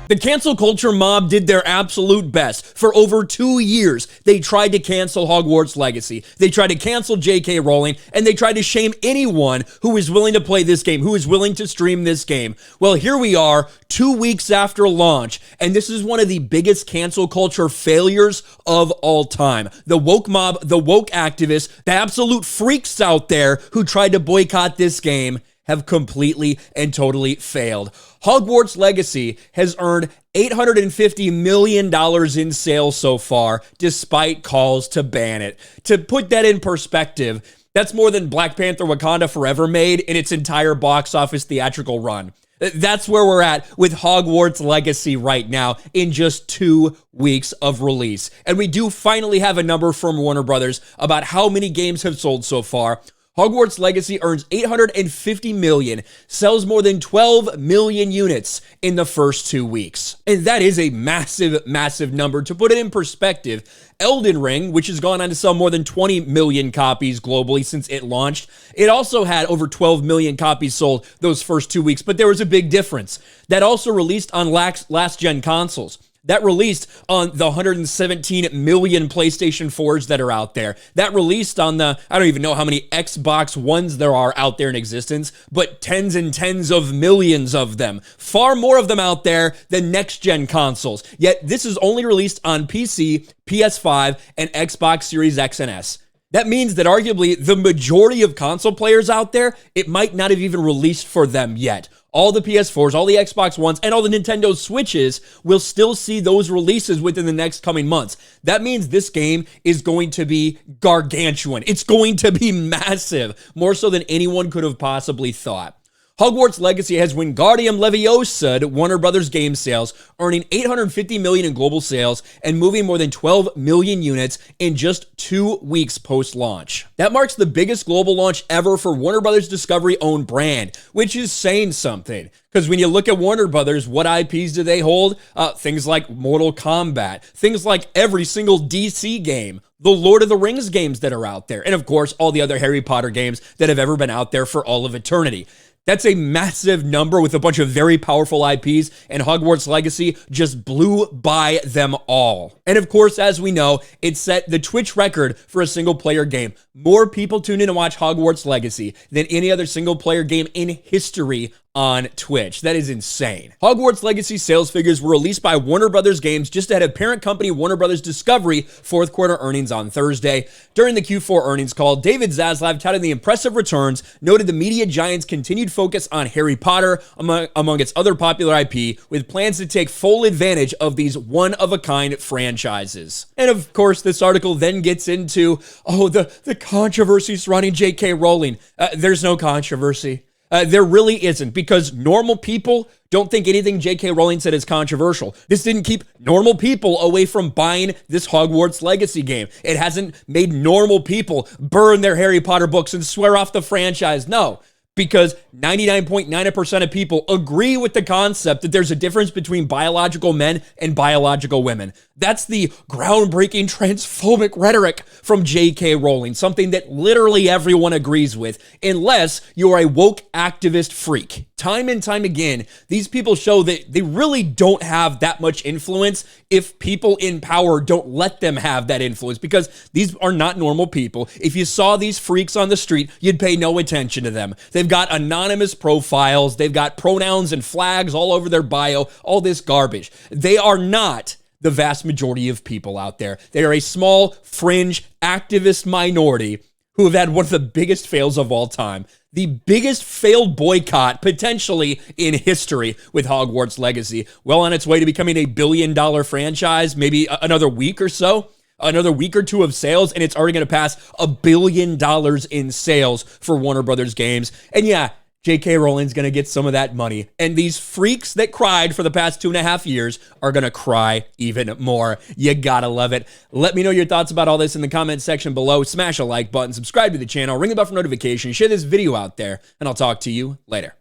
The cancel culture mob did their absolute best. For over 2 years, they tried to cancel Hogwarts Legacy. They tried to cancel J.K. Rowling, and they tried to shame anyone who is willing to play this game, who is willing to stream this game. Well, here we are, 2 weeks after launch, and this is one of the biggest cancel culture failures of all time. The woke mob, the woke activists, the absolute freaks out there who tried to boycott this game have completely and totally failed. Hogwarts Legacy has earned $850 million in sales so far, despite calls to ban it. To put that in perspective, that's more than Black Panther Wakanda Forever made in its entire box office theatrical run. That's where we're at with Hogwarts Legacy right now in just 2 weeks of release. And we do finally have a number from Warner Brothers about how many games have sold so far. Hogwarts Legacy earns $850 million, sells more than 12 million units in the first 2 weeks. And that is a massive, massive number. To put it in perspective, Elden Ring, which has gone on to sell more than 20 million copies globally since it launched, it also had over 12 million copies sold those first 2 weeks, but there was a big difference. That also released on last-gen consoles. That released on the 117 million PlayStation 4s that are out there. That released on the, I don't even know how many Xbox Ones there are out there in existence, but tens and tens of millions of them. Far more of them out there than next-gen consoles. Yet this is only released on PC, PS5, and Xbox Series X and S. That means that arguably the majority of console players out there, it might not have even released for them yet. All the PS4s, all the Xbox Ones, and all the Nintendo Switches will still see those releases within the next coming months. That means this game is going to be gargantuan. It's going to be massive, more so than anyone could have possibly thought. Hogwarts Legacy has Wingardium Leviosa at Warner Brothers game sales, earning $850 million in global sales and moving more than 12 million units in just 2 weeks post-launch. That marks the biggest global launch ever for Warner Brothers Discovery-owned brand, which is saying something. Because when you look at Warner Brothers, what IPs do they hold? Things like Mortal Kombat, things like every single DC game, the Lord of the Rings games that are out there, and of course, all the other Harry Potter games that have ever been out there for all of eternity. That's a massive number with a bunch of very powerful IPs, and Hogwarts Legacy just blew by them all. And of course, as we know, it set the Twitch record for a single-player game. More people tune in to watch Hogwarts Legacy than any other single-player game in history on Twitch. That is insane. Hogwarts Legacy sales figures were released by Warner Brothers Games just ahead of parent company Warner Brothers Discovery fourth quarter earnings on Thursday. During the Q4 earnings call, David Zaslav touted the impressive returns, noted the media giant's continued focus on Harry Potter among its other popular IP, with plans to take full advantage of these one-of-a-kind franchises. And of course, this article then gets into, the controversy surrounding J.K. Rowling. There's no controversy. There really isn't, because normal people don't think anything J.K. Rowling said is controversial. This didn't keep normal people away from buying this Hogwarts Legacy game. It hasn't made normal people burn their Harry Potter books and swear off the franchise. No, because 99.9% of people agree with the concept that there's a difference between biological men and biological women. That's the groundbreaking transphobic rhetoric from J.K. Rowling, something that literally everyone agrees with, unless you're a woke activist freak. Time and time again, these people show that they really don't have that much influence if people in power don't let them have that influence, because these are not normal people. If you saw these freaks on the street, you'd pay no attention to them. They've got anonymous profiles, they've got pronouns and flags all over their bio, all this garbage. They are not the vast majority of people out there. They are a small, fringe, activist minority who have had one of the biggest fails of all time. The biggest failed boycott potentially in history with Hogwarts Legacy. Well on its way to becoming a billion-dollar franchise, maybe another week or so. Another week or two of sales, and it's already going to pass $1 billion in sales for Warner Brothers Games. And yeah, J.K. Rowling's going to get some of that money. And these freaks that cried for the past 2.5 years are going to cry even more. You gotta love it. Let me know your thoughts about all this in the comment section below. Smash a like button, subscribe to the channel, ring the bell for notifications, share this video out there, and I'll talk to you later.